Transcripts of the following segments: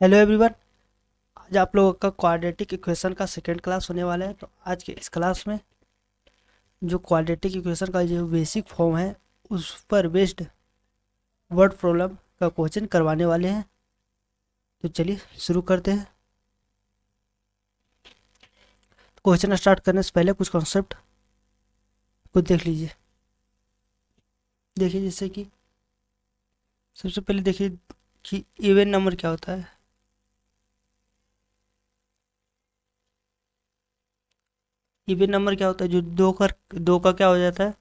Hello everyone. आज आप लोगों का क्वाड्रेटिक इक्वेशन का सेकंड क्लास होने वाला है। तो आज के इस क्लास में जो क्वाड्रेटिक इक्वेशन का जो बेसिक फॉर्म है उस पर बेस्ड वर्ड प्रॉब्लम का क्वेश्चन करवाने वाले हैं। तो चलिए शुरू करते हैं। क्वेश्चन स्टार्ट करने से पहले कुछ कॉन्सेप्ट को देख लीजिए। देखिए जैसे कि सबसे पहले देखिए कि इवन नंबर क्या होता है। इवन नंबर क्या होता है? जो दो का क्या हो जाता है?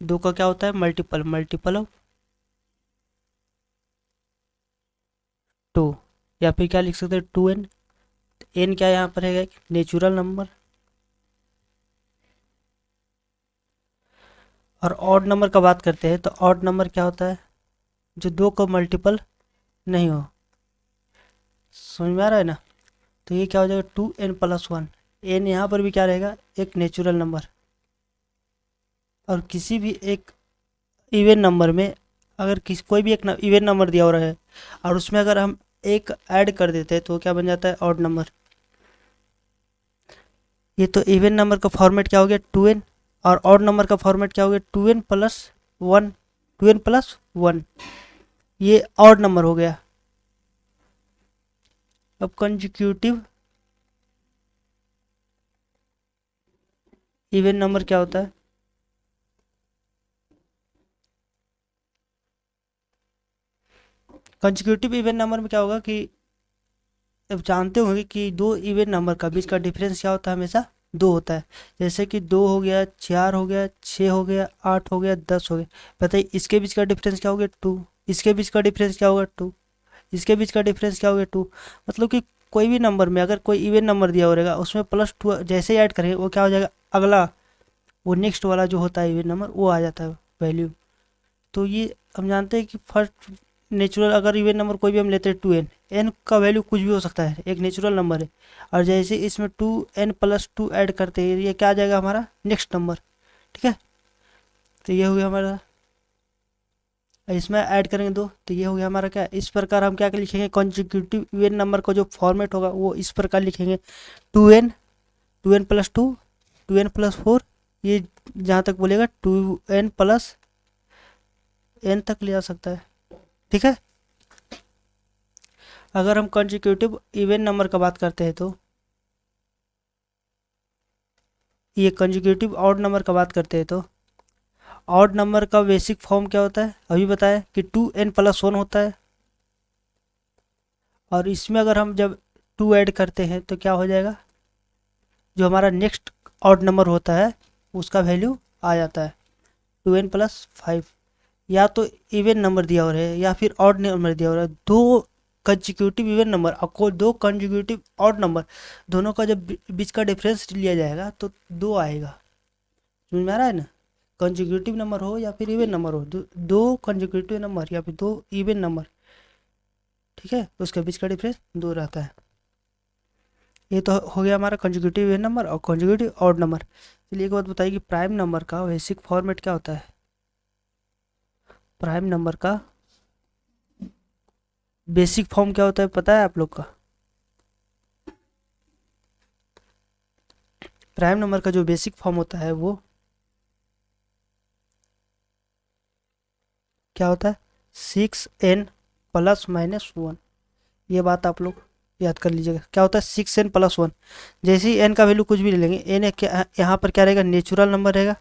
दो का क्या होता है? Multiple multiple of two. या फिर क्या लिख सकते हैं? To N. एन क्या यहाँ पर है? एक नेचुरल नंबर। और ऑड नंबर का बात करते हैं तो ऑड नंबर क्या होता है? जो दो का मल्टीपल नहीं हो। समझ में आ रहा है ना? तो ये क्या हो जाएगा? Two n plus one. N यहाँ पर भी क्या रहेगा? एक नेचुरल नंबर। और किसी भी एक इवन नंबर में अगर किसी कोई भी एक इवन नंबर दिया हो रहा है और उसमें अगर हम एक ऐड कर देते हैं तो क्या बन जाता है? Odd number. ये तो इवन नंबर का फॉर्मेट क्या हो गया? Two n. और ऑड नंबर का फॉर्मेट क्या हो गया? Two n plus one. Two n plus one. ये ऑड नंबर हो गया। अब कंजिक्यूटिव इवन नंबर क्या होता है? कंजिक्यूटिव इवन नंबर में क्या होगा कि अब जानते होंगे कि दो इवन नंबर का बीच का डिफरेंस क्या होता है? हमेशा दो होता है। जैसे कि दो हो गया, चार हो गया, छः हो गया, आठ हो गया, 10 हो गया। बताइए इसके बीच का डिफरेंस क्या हो गया? टू। इसके बीच का डिफरेंस क्या होगा? टू। इसके बीच का डिफरेंस क्या हो गया? टू। मतलब कि कोई भी नंबर में अगर कोई इवन नंबर दिया हो रहेगा उसमें प्लस टू जैसे ही ऐड करेंगे वो क्या हो जाएगा? अगला वो नेक्स्ट वाला जो होता है इवन नंबर वो आ जाता है वैल्यू। तो ये हम जानते हैं कि फर्स्ट नेचुरल अगर इवन नंबर कोई भी हम लेते हैं टू एन। एन का वैल्यू कुछ भी हो सकता है, एक नेचुरल नंबर है। और जैसे इसमें two n plus two add करते हैं ये क्या आ जाएगा? हमारा नेक्स्ट नंबर। ठीक है। तो ये हो गया हमारा। इसमें ऐड करेंगे दो तो ये हो गया हमारा क्या? इस प्रकार हम क्या लिखेंगे? कॉन्जिक्यूटिव इवन नंबर का जो फॉर्मेट होगा वो इस प्रकार लिखेंगे। Two n, two n plus two, two n plus four. ये जहाँ तक बोलेगा टू एन प्लस एन तक ले जा सकता है। ठीक है। अगर हम कंजिक्यूटिव इवन नंबर का बात करते हैं तो ये कंजिक्यूटिव ऑड नंबर का बात करते हैं तो ऑड नंबर का बेसिक फॉर्म क्या होता है? अभी बताया कि टू एन प्लस वन होता है। और इसमें अगर हम जब टू ऐड करते हैं तो क्या हो जाएगा? जो हमारा नेक्स्ट ऑड नंबर होता है उसका वैल्यू आ जाता है टू एन प्लस फाइव। या तो इवन नंबर दिया हो रहा है या फिर ऑड नंबर दिया हो रहा है। दो कंजिक्यूटिव इवन नंबर आपको दो कंजिक्यूटिव ऑड नंबर दोनों का जब बीच का डिफरेंस लिया जाएगा तो दो आएगा। समझ में आ रहा है ना? कंजिक्यूटिव नंबर हो या फिर इवन नंबर हो, दो कंजिक्यूटिव नंबर या फिर दो इवन नंबर, ठीक है, तो उसके बीच का डिफरेंस दो रहता है। ये तो हो गया हमारा कंजिक्यूटिव इवन नंबर और कंजिक्यूटिव ऑड नंबर। चलिए एक बात बताइए कि प्राइम नंबर का बेसिक फॉर्मेट क्या होता है? प्राइम नंबर का बेसिक फॉर्म क्या होता है पता है आप लोग का? प्राइम नंबर का जो बेसिक फॉर्म होता है वो क्या होता है? Six n plus minus one. ये बात आप लोग याद कर लीजिएगा। क्या होता है? Six n plus one. जैसे ही एन का वैल्यू कुछ भी ले लेंगे, एन क्या यहाँ पर क्या रहेगा? नेचुरल नंबर रहेगा।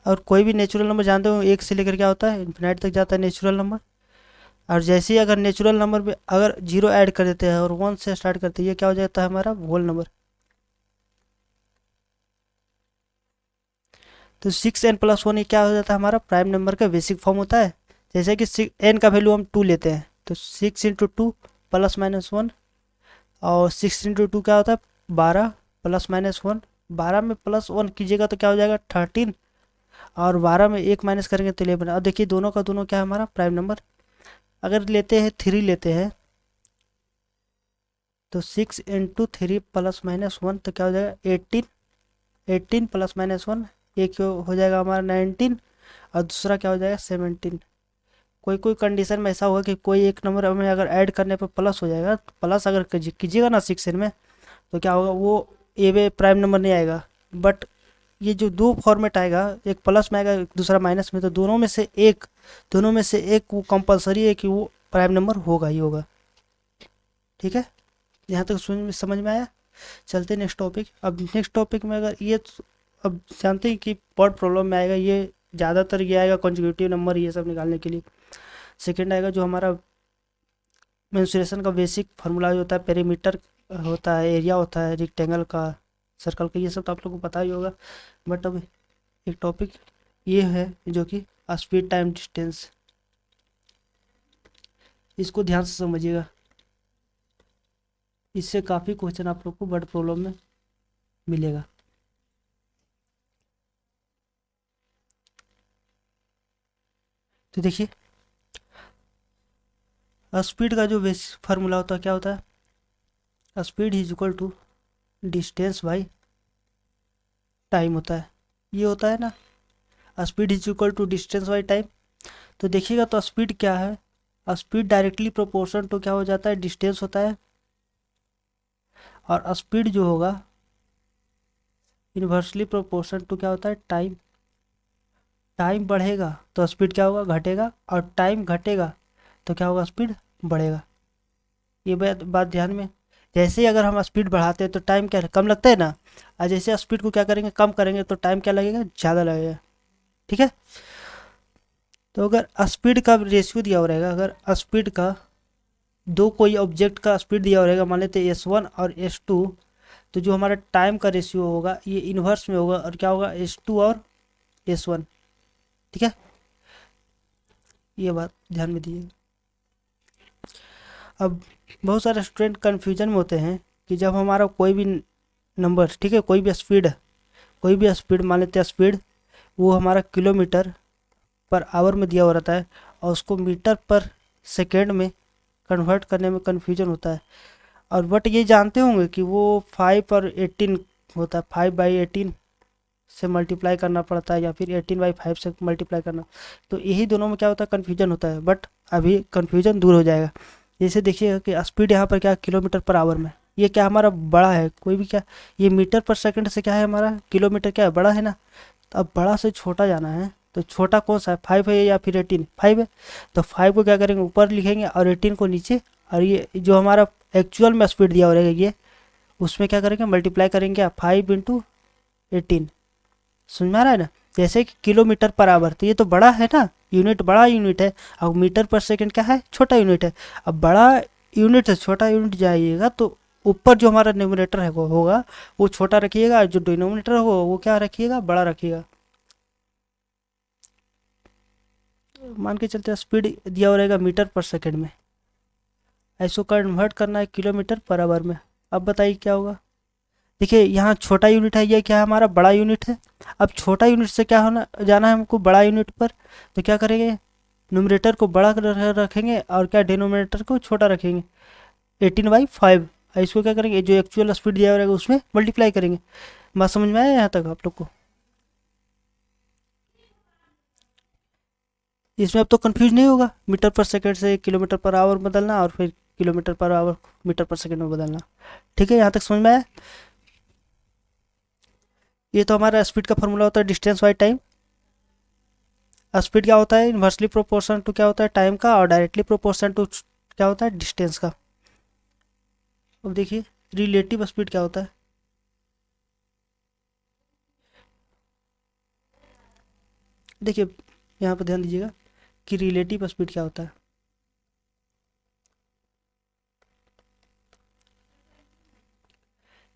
और कोई भी नेचुरल नंबर जानते हो एक से लेकर क्या होता है? इन्फिनाइट तक जाता है नेचुरल नंबर। और जैसे ही अगर नेचुरल नंबर में अगर जीरो ऐड कर देते हैं और वन से स्टार्ट करते हैं ये क्या हो जाता है? हमारा होल नंबर। तो सिक्स एन प्लस वन ये क्या हो जाता है? हमारा प्राइम नंबर का बेसिक फॉर्म होता है। जैसे कि एन का वैल्यू हम टू लेते हैं तो six into two plus minus one. और सिक्स इंटू टू क्या होता है? बारह प्लस माइनस वन। बारह में प्लस वन कीजिएगा तो क्या हो जाएगा? थर्टीन। और बारह में एक माइनस करेंगे तो 11। अब देखिए दोनों का दोनों क्या है? हमारा प्राइम नंबर। अगर लेते हैं थ्री लेते हैं तो six into three plus minus one तो क्या हो जाएगा? Eighteen. Eighteen plus minus one एक हो जाएगा हमारा 19। और दूसरा क्या हो जाएगा? 17। कोई कोई कंडीशन में ऐसा होगा कि कोई एक नंबर में अगर ऐड करने पर प्लस हो जाएगा, तो प्लस अगर कीजिएगा ना सेक्शन में, तो क्या होगा, वो ए में प्राइम नंबर नहीं आएगा। बट ये जो दो फॉर्मेट आएगा, एक प्लस में आएगा एक दूसरा माइनस में, तो दोनों में से एक वो कंपलसरी है कि वो प्राइम नंबर होगा ही होगा। ठीक है, यहाँ तक समझ में आया। चलते नेक्स्ट टॉपिक। अब नेक्स्ट टॉपिक में अगर ये अब जानते हैं कि वर्ड प्रॉब्लम में आएगा, ये ज़्यादातर ये आएगा कॉन्जिक्यूटिव नंबर ये सब निकालने के लिए। सेकंड आएगा जो हमारा मेंसुरेशन का बेसिक फार्मूला होता है, पेरीमीटर होता है, एरिया होता है रेक्टेंगल का, सर्कल का, ये सब तो आप लोग को पता ही होगा। बट अब एक टॉपिक ये है जो कि स्पीड टाइम डिस्टेंस, इसको ध्यान से समझिएगा, इससे काफ़ी क्वेश्चन आप लोग को वर्ड प्रॉब्लम में मिलेगा। तो देखिए, स्पीड का जो बेसिक फार्मूला होता है क्या होता है, speed is equal to distance by time होता है। ये होता है ना, speed is equal to distance by time. तो देखिएगा तो स्पीड क्या है, स्पीड डायरेक्टली प्रोपोर्शन टू क्या हो जाता है, डिस्टेंस होता है। और स्पीड जो होगा इन्वर्सली प्रोपोर्शन टू क्या होता है, टाइम। टाइम बढ़ेगा तो स्पीड क्या होगा, घटेगा, और टाइम घटेगा तो क्या होगा, स्पीड बढ़ेगा। ये बात ध्यान में। जैसे ही अगर हम स्पीड बढ़ाते हैं तो टाइम क्या कम लगता है ना, और जैसे स्पीड को क्या करेंगे, कम करेंगे, तो टाइम क्या लगेगा, ज़्यादा लगेगा। ठीक है, तो अगर स्पीड का रेशियो दिया हो रहेगा, अगर स्पीड का दो कोई ऑब्जेक्ट का स्पीड दिया हो रहेगा, मान लेते हैं S1 और S2, तो जो हमारा टाइम का रेशियो होगा ये इन्वर्स में होगा, और क्या होगा, S2 और S1। ठीक है, ये बात ध्यान में दीजिए। अब बहुत सारे स्टूडेंट कन्फ्यूजन में होते हैं कि जब हमारा कोई भी नंबर, ठीक है, कोई भी स्पीड मान लेते हैं, स्पीड वो हमारा किलोमीटर पर आवर में दिया हुआ रहता है, और उसको मीटर पर सेकेंड में कन्वर्ट करने में कन्फ्यूजन होता है। और बट ये जानते होंगे कि वो 5 और 18 होता है, 5/18 से मल्टीप्लाई करना पड़ता है, या फिर 18/5 से मल्टीप्लाई करना। तो यही दोनों में क्या होता है, कन्फ्यूजन होता है। बट अभी कन्फ्यूजन दूर हो जाएगा। जैसे देखिएगा कि स्पीड यहाँ पर क्या है, किलोमीटर पर आवर में, ये क्या हमारा बड़ा है, कोई भी क्या, ये मीटर पर सेकंड से क्या है हमारा, किलोमीटर क्या है, बड़ा है ना। तो अब बड़ा से छोटा जाना है, तो छोटा कौन सा है, 5 है या फिर 18, 5 है। तो 5 को क्या करेंगे, ऊपर लिखेंगे, और 18 को नीचे। और ये जो हमारा एक्चुअल में स्पीड दिया हो रहेगा ये, उसमें क्या करेंगे, मल्टीप्लाई करेंगे 5 × 18। समझ में आ रहा है ना। जैसे कि किलोमीटर पर आवर, तो ये तो बड़ा है ना, यूनिट बड़ा यूनिट है। अब मीटर पर सेकंड क्या है, छोटा यूनिट है। अब बड़ा यूनिट से छोटा यूनिट जाइएगा तो ऊपर जो हमारा न्यूमरेटर है वो होगा, वो छोटा रखिएगा, जो डिनोमिनेटर होगा वो क्या रखिएगा, बड़ा रखिएगा। मान के चलते स्पीड दिया हो रहेगा मीटर पर सेकंड में, ऐसो कन्वर्ट करना है किलोमीटर पर आवर में। अब बताइए क्या होगा। देखिए यहाँ छोटा यूनिट है, ये क्या है, हमारा बड़ा यूनिट है। अब छोटा यूनिट से क्या होना, जाना है हमको बड़ा यूनिट पर, तो क्या करेंगे, न्यूमरेटर को बड़ा रखेंगे, और क्या डिनोमिनेटर को छोटा रखेंगे, 18/5। इसको क्या करेंगे, जो एक्चुअल स्पीड दिया रहेगा उसमें मल्टीप्लाई करेंगे। बात समझ में आया यहाँ तक आप लोग को। इसमें अब तो कंफ्यूज नहीं होगा, मीटर पर सेकंड से किलोमीटर पर आवर बदलना, और फिर किलोमीटर पर आवर मीटर पर सेकंड में बदलना। ठीक है, यहाँ तक समझ में आया। ये तो हमारा स्पीड का फॉर्मूला होता है, डिस्टेंस बाई टाइम। स्पीड क्या होता है, इन्वर्सली प्रोपोर्शन टू क्या होता है, टाइम का, और डायरेक्टली प्रोपोर्शन टू क्या होता है, डिस्टेंस का। अब देखिए रिलेटिव स्पीड क्या होता है। देखिए यहाँ पर ध्यान दीजिएगा कि रिलेटिव स्पीड क्या होता है।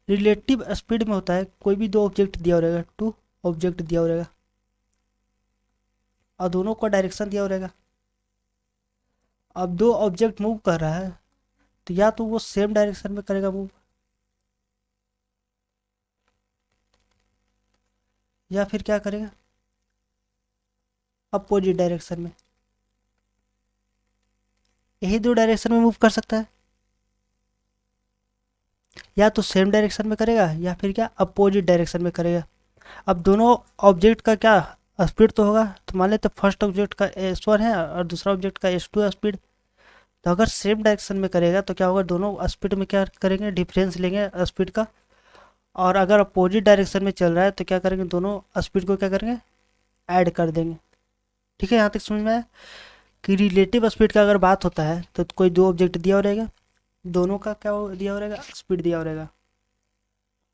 रिलेटिव स्पीड में होता है, कोई भी दो ऑब्जेक्ट दिया हो रहेगा, टू ऑब्जेक्ट दिया हो रहेगा, और दोनों का डायरेक्शन दिया हो रहेगा। अब दो ऑब्जेक्ट मूव कर रहा है, तो या तो वो सेम डायरेक्शन में करेगा मूव, या फिर क्या करेगा, अपोजिट डायरेक्शन में। यही दो डायरेक्शन में मूव कर सकता है, या तो सेम डायरेक्शन में करेगा, या फिर क्या, अपोजिट डायरेक्शन में करेगा। अब दोनों ऑब्जेक्ट का क्या स्पीड तो होगा, तो मान लेते फर्स्ट ऑब्जेक्ट का S1 है और दूसरा ऑब्जेक्ट का S2 है स्पीड। तो अगर सेम डायरेक्शन में करेगा तो क्या होगा, दोनों स्पीड में क्या करेंगे, डिफरेंस लेंगे स्पीड का। और अगर अपोजिट डायरेक्शन में चल रहा है तो क्या करेंगे, दोनों स्पीड को क्या करेंगे, ऐड कर देंगे। ठीक है, यहाँ तक समझ में आया कि रिलेटिव स्पीड का अगर बात होता है तो कोई दो ऑब्जेक्ट दिया हो रहेगा, दोनों का क्या दिया हो रहेगा, स्पीड दिया हो रहेगा।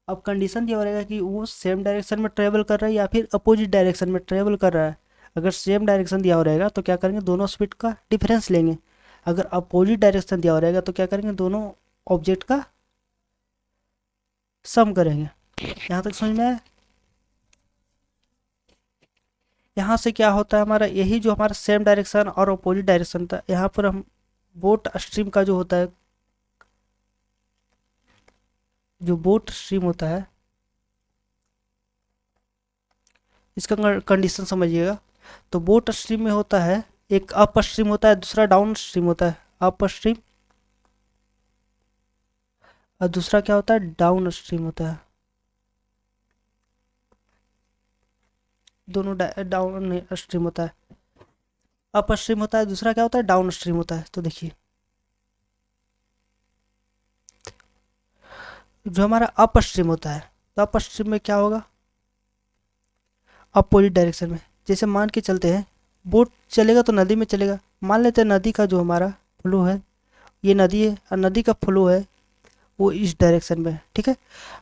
अब कंडीशन दिया हो रहेगा कि वो सेम डायरेक्शन में ट्रेवल कर रहा है या फिर अपोजिट डायरेक्शन में ट्रेवल कर रहा है। अगर सेम डायरेक्शन दिया हो रहेगा तो क्या करेंगे, दोनों स्पीड का डिफरेंस लेंगे। अगर अपोजिट डायरेक्शन दिया हो रहेगा तो क्या करेंगे, दोनों ऑब्जेक्ट का सम करेंगे। यहाँ तक समझ में आया। यहाँ से क्या होता है हमारा, यही जो हमारा सेम डायरेक्शन और अपोजिट डायरेक्शन था, यहाँ पर हम बोट स्ट्रीम का जो होता है, जो बोट स्ट्रीम होता है, इसका कंडीशन समझिएगा। तो बोट स्ट्रीम में होता है, एक अप स्ट्रीम होता है, दूसरा डाउन स्ट्रीम होता है। अप स्ट्रीम और दूसरा क्या होता है, डाउन स्ट्रीम होता है। दोनों डाउन स्ट्रीम होता है, अप स्ट्रीम होता है, दूसरा क्या होता है, डाउन स्ट्रीम होता है। तो देखिए, जो हमारा अप स्ट्रीम होता है, तो अप स्ट्रीम में क्या होगा, अपोजिट डायरेक्शन में। जैसे मान के चलते हैं, बोट चलेगा तो नदी में चलेगा। मान लेते हैं नदी का जो हमारा फ्लो है, ये नदी है और नदी का फ्लो है वो इस डायरेक्शन में है, ठीक है।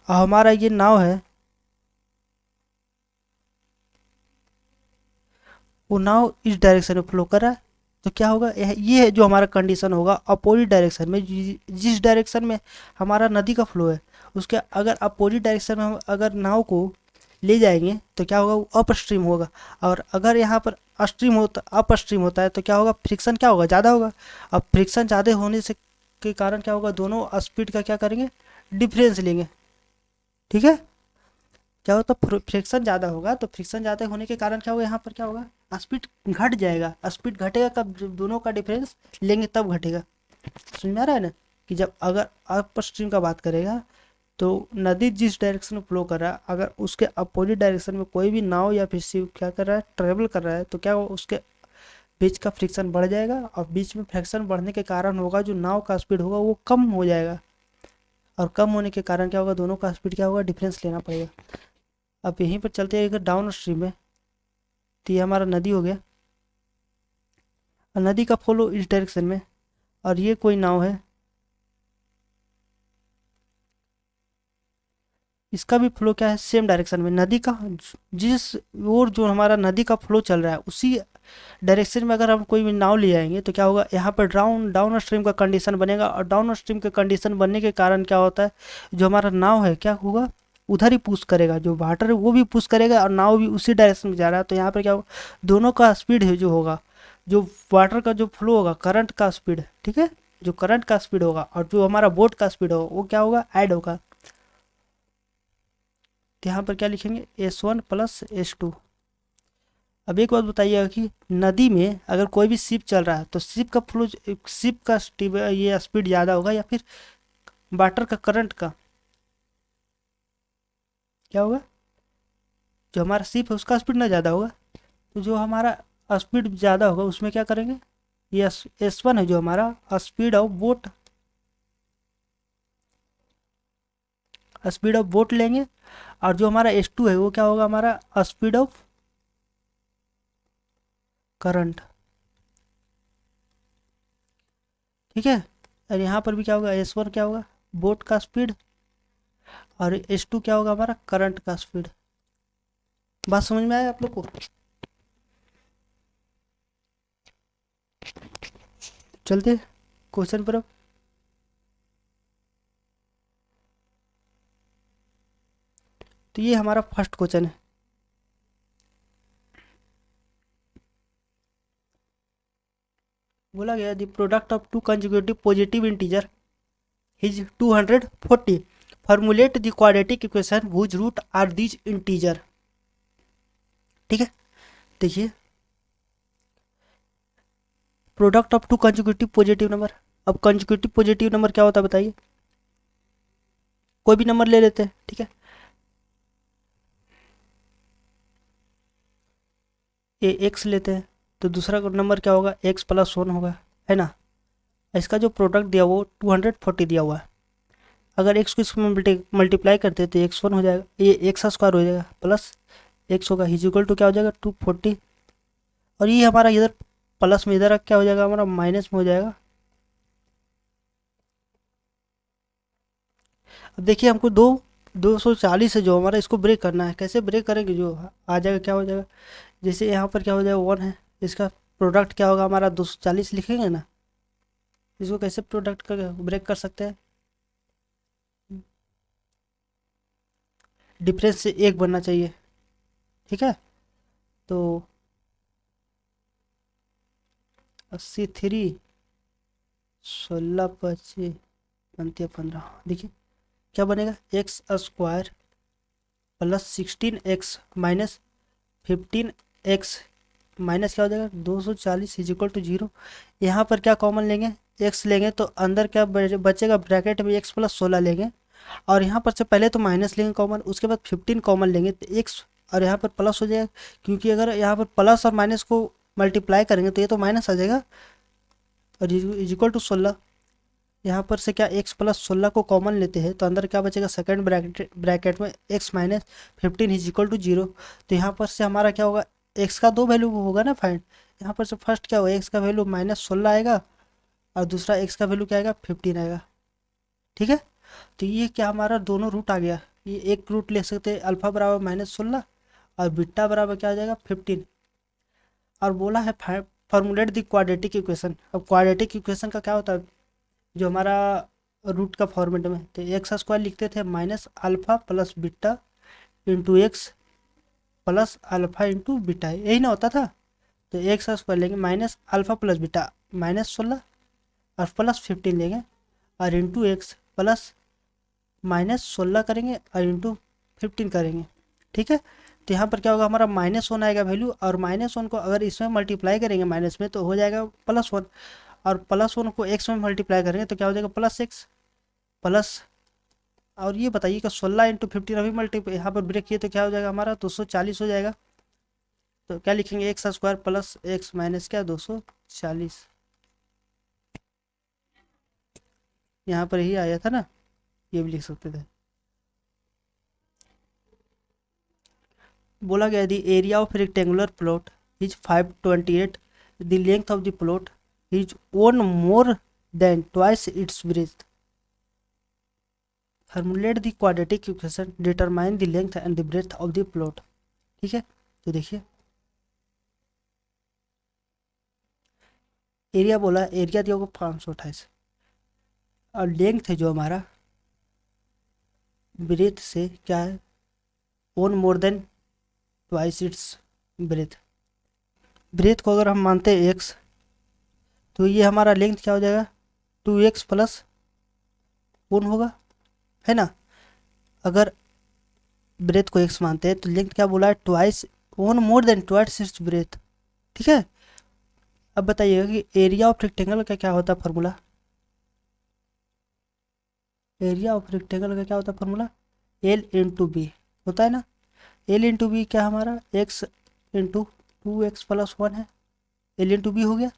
और हमारा ये नाव है, वो नाव इस डायरेक्शन में फ्लो कर रहा है। तो क्या होगा, ये है जो हमारा कंडीशन होगा, अपोजिट डायरेक्शन में जिस डायरेक्शन में हमारा नदी का फ्लो है, उसके अगर अपोजिट डायरेक्शन में हम अगर नाव को ले जाएंगे तो क्या होगा, वो अप स्ट्रीम होगा। और अगर यहाँ पर स्ट्रीम होता, अप स्ट्रीम होता है तो क्या होगा, फ्रिक्शन क्या होगा, ज़्यादा होगा। अब फ्रिक्शन ज़्यादा होने से के कारण क्या होगा, दोनों स्पीड का क्या करेंगे, डिफरेंस लेंगे। ठीक है, क्या होता, फ्रिक्शन ज़्यादा होगा तो फ्रिक्शन ज़्यादा होने के कारण क्या होगा, यहाँ पर क्या होगा, स्पीड घट जाएगा। स्पीड घटेगा कब, जब दोनों का डिफरेंस लेंगे तब घटेगा। समझ में आ रहा है ना, कि जब अगर अप स्ट्रीम का बात करेगा तो नदी जिस डायरेक्शन में फ्लो कर रहा है, अगर उसके अपोजिट डायरेक्शन में कोई भी नाव या फिर शिप क्या कर रहा है, ट्रेवल कर रहा है, तो क्या होगा, उसके बीच का फ्रिक्शन बढ़ जाएगा। और बीच में फ्रिक्शन बढ़ने के कारण होगा, जो नाव का स्पीड होगा वो कम हो जाएगा। और कम होने के कारण क्या होगा, दोनों का स्पीड क्या होगा, डिफरेंस लेना पड़ेगा। अब यहीं पर चलते हैं, अगर डाउन स्ट्रीम में, तो ये हमारा नदी हो गया और नदी का फ्लो इस डायरेक्शन में, और ये कोई नाव है, इसका भी फ्लो क्या है, सेम डायरेक्शन में। नदी का जिस ओर जो हमारा नदी का फ्लो चल रहा है, उसी डायरेक्शन में अगर हम कोई भी नाव ले आएंगे तो क्या होगा, यहाँ पर डाउन स्ट्रीम का कंडीशन बनेगा। और डाउन स्ट्रीम के कंडीशन बनने के कारण क्या होता है, जो हमारा नाव है क्या होगा, उधर ही पुश करेगा, जो वाटर है वो भी पुश करेगा और नाव भी उसी डायरेक्शन में जा रहा है। तो यहाँ पर क्या होगा, दोनों का स्पीड है जो होगा, जो वाटर का जो फ्लो होगा, करंट का स्पीड, ठीक है, जो करंट का स्पीड होगा और जो हमारा बोट का स्पीड होगा वो क्या होगा, ऐड होगा। तो यहाँ पर क्या लिखेंगे, S1 प्लस S2। अब एक बात बताइएगा कि नदी में अगर कोई भी शिप चल रहा है तो शिप का फ्लो, शिप का ये स्पीड ज़्यादा होगा या फिर वाटर का करंट का, क्या होगा, जो हमारा शिप है उसका स्पीड ना ज़्यादा होगा। तो जो हमारा स्पीड ज़्यादा होगा उसमें क्या करेंगे, ये S1 है जो हमारा speed of boat, speed of boat लेंगे। और जो हमारा S2 है वो क्या होगा, हमारा स्पीड ऑफ करंट। ठीक है, और यहाँ पर भी क्या होगा, S1 क्या होगा, बोट का स्पीड, और S2 क्या होगा, हमारा करंट का स्पीड। बात समझ में आया आप लोग को। चलते क्वेश्चन पर अब। तो ये हमारा फर्स्ट क्वेश्चन है। बोला गया the product of two consecutive positive integer is 240, formulate the quadratic equation whose root are these integer. ठीक है, देखिए, product of two consecutive positive number. अब कंसेक्यूटिव पॉजिटिव नंबर क्या होता है बताइए, कोई भी नंबर ले लेते हैं, ठीक है। ए एक्स लेते हैं तो दूसरा नंबर क्या होगा, एक्स प्लस वन होगा, है ना। इसका जो प्रोडक्ट दिया वो 240 दिया हुआ है। अगर एक्स को इसमें मल्टीप्लाई करते हैं तो एक्स वन हो जाएगा, ये एक्स स्क्वायर हो जाएगा प्लस एक्स होगा इज इक्वल टू क्या हो जाएगा 240। और ये हमारा इधर प्लस में, इधर क्या हो जाएगा हमारा माइनस में हो जाएगा। अब देखिए हमको 240 है जो हमारा, इसको ब्रेक करना है। कैसे ब्रेक करेंगे, जो आ जाएगा क्या हो जाएगा, जैसे यहाँ पर क्या हो जाएगा वन है, इसका प्रोडक्ट क्या होगा हमारा 240 लिखेंगे ना। इसको कैसे प्रोडक्ट कर ब्रेक कर सकते हैं, डिफरेंस से एक बनना चाहिए, ठीक है। तो 83 16 25 बनते 15, देखिए क्या बनेगा, x square plus 16x minus 15x minus क्या हो जाएगा 240 इज इक्वल टू 0। यहाँ पर क्या कॉमन लेंगे, x लेंगे तो अंदर क्या बचेगा, ब्रैकेट में x प्लस 16 लेंगे, और यहाँ पर से पहले तो माइनस लेंगे कॉमन, उसके बाद 15 कॉमन लेंगे तो x, और यहाँ पर प्लस हो जाएगा, क्योंकि अगर यहाँ पर प्लस और माइनस को मल्टीप्लाई करेंगे तो ये तो माइनस आ जाएगा, और इज इक्वल टू 16। यहाँ पर से क्या x प्लस 16 को कॉमन लेते हैं तो अंदर क्या बचेगा, सेकंड ब्रैकेट में x minus 15 is equal to 0। तो यहाँ पर से हमारा क्या होगा, x का दो वैल्यू होगा ना फाइंड। यहाँ पर से फर्स्ट क्या होगा, x का वैल्यू -16 आएगा, और दूसरा x का वैल्यू क्या आएगा 15 आएगा, ठीक है। तो ये क्या हमारा दोनों रूट आ गया, ये एक रूट ले सकते हैं, अल्फा बराबर -16 और बीटा बराबर क्या आ जाएगा 15। और बोला है फॉर्मुलेट द क्वाड्रेटिक इक्वेशन। अब क्वाड्रेटिक इक्वेशन का क्या होता है, जो हमारा रूट का फॉर्मेट में, तो एक्स स्क्वायर लिखते थे minus alpha plus beta into x plus alpha into beta, यही ना होता था। तो एक्स स्क्वायर लेंगे माइनस अल्फा प्लस बीटा -16 और प्लस 15 लेंगे, और इंटू एक्स प्लस -16 करेंगे और इंटू 15 करेंगे, ठीक है। तो यहाँ पर क्या होगा, हमारा -1 आएगा वैल्यू, और -1 को अगर इसमें मल्टीप्लाई करेंगे माइनस में तो हो जाएगा +1, और +1 को x में मल्टीप्लाई करेंगे तो क्या हो जाएगा +6 प्लस। और ये बताइए कि 16 इंटू 15 अभी मल्टीप्लाई यहाँ पर ब्रेक किए तो क्या हो जाएगा हमारा 240 हो जाएगा। तो क्या लिखेंगे, x square plus x minus क्या 240, यहाँ पर ही आया था ना, ये भी लिख सकते थे। बोला गया the area of rectangular plot is 528, the length of the plot is one more than twice its breadth. Formulate the quadratic equation, determine the length and the breadth of the plot, ठीक है। तो देखिए area बोला, area दिया होगा 528, और length है जो हमारा ब्रेथ से क्या है, one more than twice its breadth. Breadth को अगर हम मानते हैं एक्स, तो ये हमारा लेंथ क्या हो जाएगा 2x प्लस 1 होगा, है ना। अगर ब्रेथ को x मानते हैं तो लेंथ क्या बोला है, twice, one more than twice its breath, ठीक है। अब बताइएगा कि एरिया ऑफ रेक्टेंगल का क्या होता है फॉर्मूला, एरिया ऑफ रेक्टेंगल का क्या होता है फॉर्मूला, एल इंटू बी होता है ना। एल इंटू बी क्या हमारा, एक्स इंटू 2x प्लस 1 है, एल इंटू बी हो गया।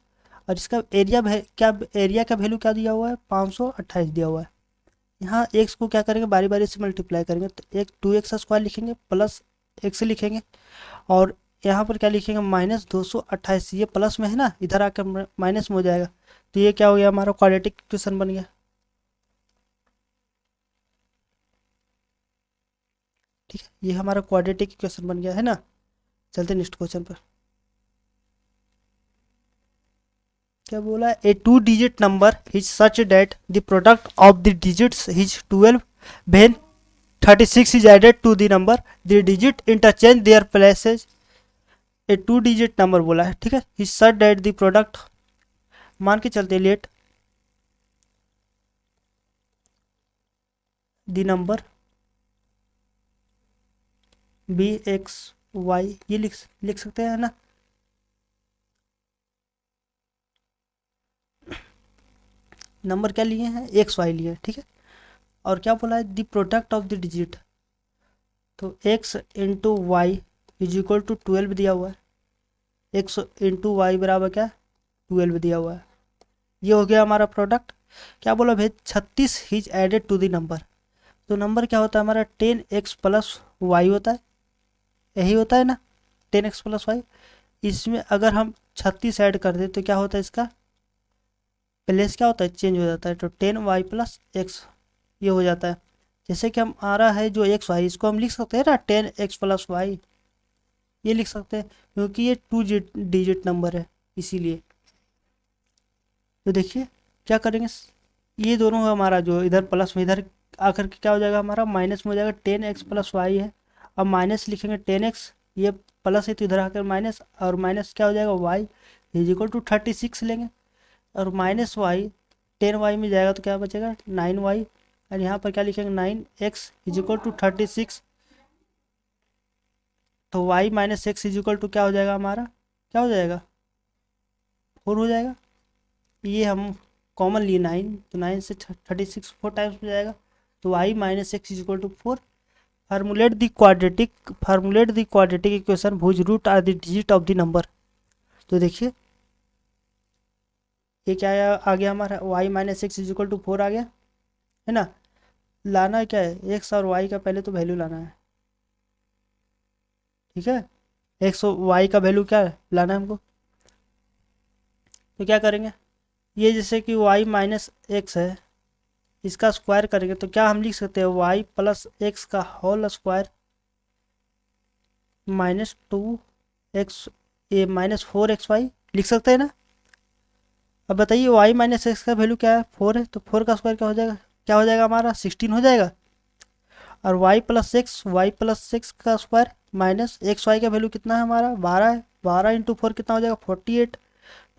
और इसका एरिया क्या, एरिया का वैल्यू क्या दिया हुआ है 528 दिया हुआ है। यहाँ एक्स को क्या करेंगे, बारी बारी से मल्टीप्लाई करेंगे, तो एक 2x स्क्वायर लिखेंगे प्लस एक्स लिखेंगे, और यहाँ पर क्या लिखेंगे -228, ये प्लस में है ना, इधर आकर माइनस में हो जाएगा। तो ये क्या हो गया, हमारा क्वाड्रेटिक इक्वेशन बन गया, ठीक है। ये हमारा क्वाड्रेटिक इक्वेशन बन गया, है ना। चलते नेक्स्ट क्वेश्चन पर। क्या बोला है, a 2 digit number is such that the product of the digits is 12 when 36 is added to the number, the digit interchange their places। A 2 digit number बोला है, ठीक है। Is such that the product, मान के चलते let the number be x y, ये लिख सकते हैं ना। नंबर क्या लिए हैं, एक्स वाई लिए, ठीक है। और क्या बोला है, the product of the digit, तो X into Y is equal to 12 दिया हुआ है, x इंटू वाई बराबर क्या 12 दिया हुआ है। ये हो गया हमारा प्रोडक्ट। क्या बोला भाई 36 is added to the number. तो नंबर क्या होता है हमारा 10x प्लस वाई होता है, यही होता है ना 10x प्लस वाई। इसमें अगर हम 36 ऐड कर दें तो क्या होता है, इसका प्लेस क्या होता है चेंज हो जाता है। तो 10y प्लस एक्स ये हो जाता है। जैसे कि हम आ रहा है जो एक्स वाई, इसको हम लिख सकते हैं ना 10x प्लस वाई, ये लिख सकते हैं क्योंकि ये 2 डिजिट नंबर है इसीलिए। तो देखिए क्या करेंगे, ये दोनों हमारा जो इधर प्लस में इधर आकर के क्या हो जाएगा हमारा माइनस में हो जाएगा। 10x प्लस वाई है, अब माइनस लिखेंगे 10x, ये प्लस है तो इधर आकर माइनस, और माइनस क्या हो जाएगा y इज इक्वल टू 36 लेंगे, और माइनस वाई 10y में जाएगा तो क्या बचेगा 9y, और यहाँ पर क्या लिखेंगे 9x इज इक्वल टू 36। तो y minus x is equal to क्या हो जाएगा हमारा, क्या हो जाएगा 4 हो जाएगा। ये हम कॉमन लिए 9, तो 9 से 36 4 टाइम्स में जाएगा, तो y minus x is equal to 4। Formulate the quadratic equation whose root are the digit of the number. तो देखिए ये क्या आ गया हमारा y minus x is equal to 4 आ गया है ना। लाना क्या है x और y का पहले तो वैल्यू लाना है, ठीक है। x और y का वैल्यू क्या है लाना है हमको। तो क्या करेंगे, ये जैसे कि y माइनस एक्स है, इसका स्क्वायर करेंगे तो क्या हम लिख सकते हैं y प्लस एक्स का होल स्क्वायर माइनस 2x ए माइनस 4xy लिख सकते हैं ना। अब बताइए y माइनस एक्स का वैल्यू क्या है 4 है, तो 4 का स्क्वायर क्या हो जाएगा हमारा 16 हो जाएगा। और y प्लस एक्स का स्क्वायर माइनस एक्स वाई का वैल्यू कितना है हमारा 12 है, 12 इंटू 4 कितना हो जाएगा 48।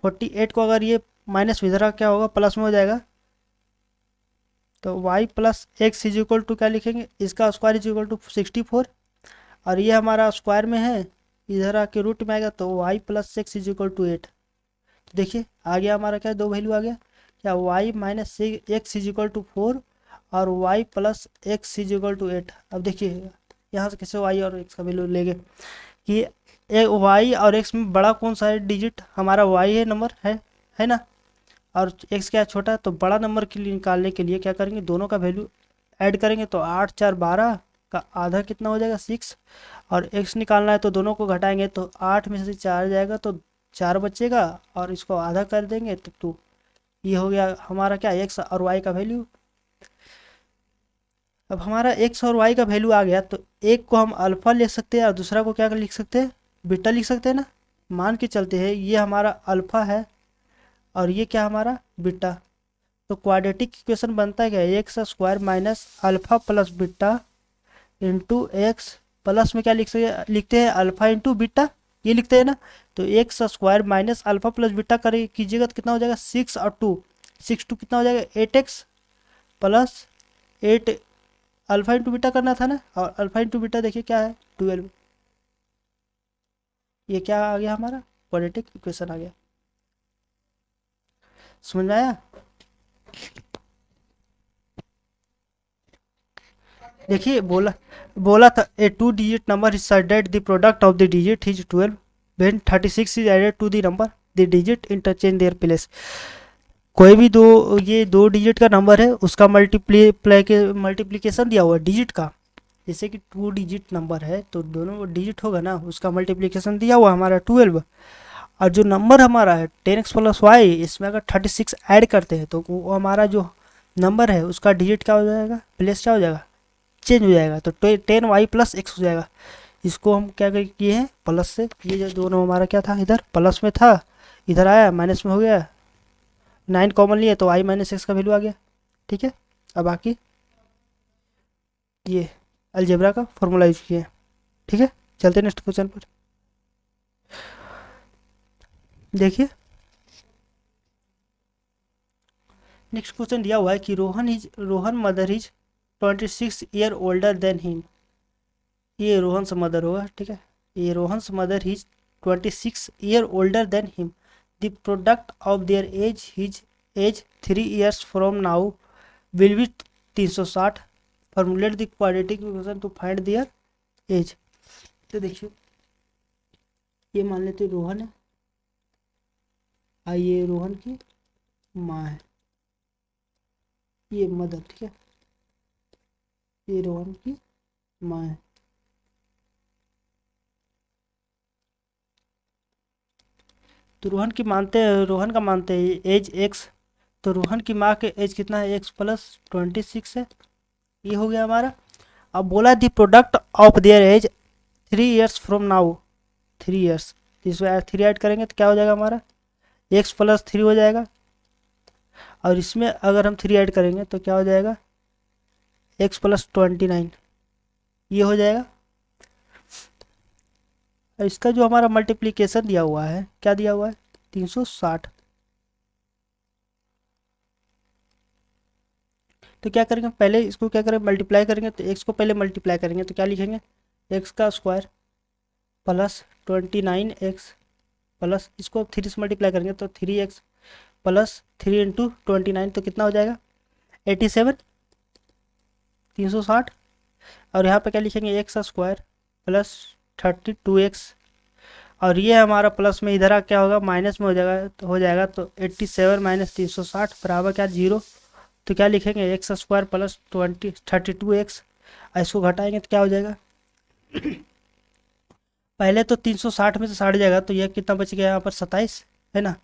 48 को अगर ये माइनस में इधर क्या होगा प्लस में हो जाएगा, तो y plus x is equal to क्या लिखेंगे, इसका स्क्वायर इज इक्वल टू 64, और ये हमारा स्क्वायर में है इधर आके रूट में आएगा, तो y plus x is equal to 8। तो देखिए आ गया हमारा क्या दो वैल्यू आ गया, क्या y minus x is equal to 4 और y plus x is equal to 8। अब देखिए यहाँ से कैसे y और x का वैल्यू लेंगे कि y और x में बड़ा कौन सा है डिजिट, हमारा y है नंबर है ना, और x क्या छोटा है। तो बड़ा नंबर के लिए निकालने के लिए क्या करेंगे दोनों का वैल्यू ऐड करेंगे, तो 8 4 12 का आधा कितना हो जाएगा 6, और x निकालना है तो दोनों को घटाएंगे तो 8 में से 4 जाएगा तो 4 बचेगा, और इसको आधा कर देंगे तो 2। ये हो गया हमारा क्या x और y का वैल्यू। अब हमारा x और y का वैल्यू आ गया, तो एक को हम अल्फा लिख सकते हैं और दूसरा को क्या लिख सकते हैं बीटा लिख सकते हैं ना। मान के चलते हैं ये हमारा अल्फा है और ये क्या हमारा बीटा। तो क्वाड्रेटिक इक्वेशन बनता है क्या x square minus alpha plus beta into x, plus में क्या लिखते हैं अल्फा इंटू बीटा, ये लिखते हैं ना। तो x square minus alpha plus beta करे कीजिएगा तो कितना हो जाएगा 6 और 2, 6 2 कितना हो जाएगा 8x plus 8 alpha into beta करना था ना, और अल्फा इंटू बीटा देखिए क्या है 12। ये क्या आ गया हमारा क्वाड्रेटिक इक्वेशन आ गया, समझ में आया। देखिए बोला था ए 2 डिजिट नंबर इज सडेड the product of the digit is 12 when 36 is added to the number the digit interchange their place. कोई भी ये 2 डिजिट का नंबर है उसका मल्टीप्लीकेशन दिया हुआ है डिजिट का। जैसे कि 2 डिजिट नंबर है तो दोनों डिजिट होगा ना, उसका मल्टीप्लीकेशन दिया हुआ हमारा 12, और जो नंबर हमारा है 10x प्लस वाई, इसमें अगर 36 ऐड करते हैं तो वो हमारा जो नंबर है उसका डिजिट क्या हो जाएगा प्लेस क्या हो जाएगा चेंज हो जाएगा, तो 10y प्लस एक्स हो जाएगा। इसको हम क्या किए हैं प्लस से, ये जो दोनों हमारा क्या था इधर प्लस में था इधर आया माइनस में हो गया, 9 कॉमन लिए तो y माइनस एक्स का वैल्यू आ गया, ठीक है। अब बाकी ये अलजेब्रा का फॉर्मूला यूज किए, ठीक है। चलते नेक्स्ट क्वेश्चन पर। देखिए नेक्स्ट क्वेश्चन दिया हुआ है कि Rohan mother is 26 year older than him. ये रोहन से मदर होगा, ठीक है। ये रोहन से mother is 26 year older than him, the product of their age his age 3 years from now will be 360। Formulate the quadratic equation to find their age. तो देखिए ये मान लेते रोहन है ये रोहन की माँ है, ये मदर, ठीक है, ये रोहन की माँ है। तो रोहन का मानते हैं एज एक्स, तो रोहन की माँ के एज कितना है, एक्स प्लस 26 है, ये हो गया हमारा। अब बोला the product of their age 3 years from now, 3 years, इसमें 3 ऐड करेंगे तो क्या हो जाएगा हमारा, एक्स प्लस 3 हो जाएगा, और इसमें अगर हम 3 ऐड करेंगे तो क्या हो जाएगा, एक्स प्लस 29, ये हो जाएगा। और इसका जो हमारा मल्टीप्लिकेशन दिया हुआ है, क्या दिया हुआ है, 360। तो क्या करेंगे, पहले इसको क्या करेंगे, मल्टीप्लाई करेंगे, तो एक्स को पहले मल्टीप्लाई करेंगे तो क्या लिखेंगे, एक्स का स्क्वायर प्लस 29x प्लस, इसको 3 से मल्टीप्लाई करेंगे तो 3x प्लस 3 × 29, तो कितना हो जाएगा, 87, 360। और यहाँ पे क्या लिखेंगे, एक्स का स्क्वायर प्लस 32x, और ये हमारा प्लस में इधर आ क्या होगा, माइनस में हो जाएगा तो 87 माइनस 360 बराबर क्या, 0। तो क्या लिखेंगे, एक्स स्क्वायर प्लस 32x, इसको घटाएंगे तो क्या हो जाएगा, पहले तो 360 में से 60 जाएगा तो यह कितना बच गया यहाँ पर, 27 है ना,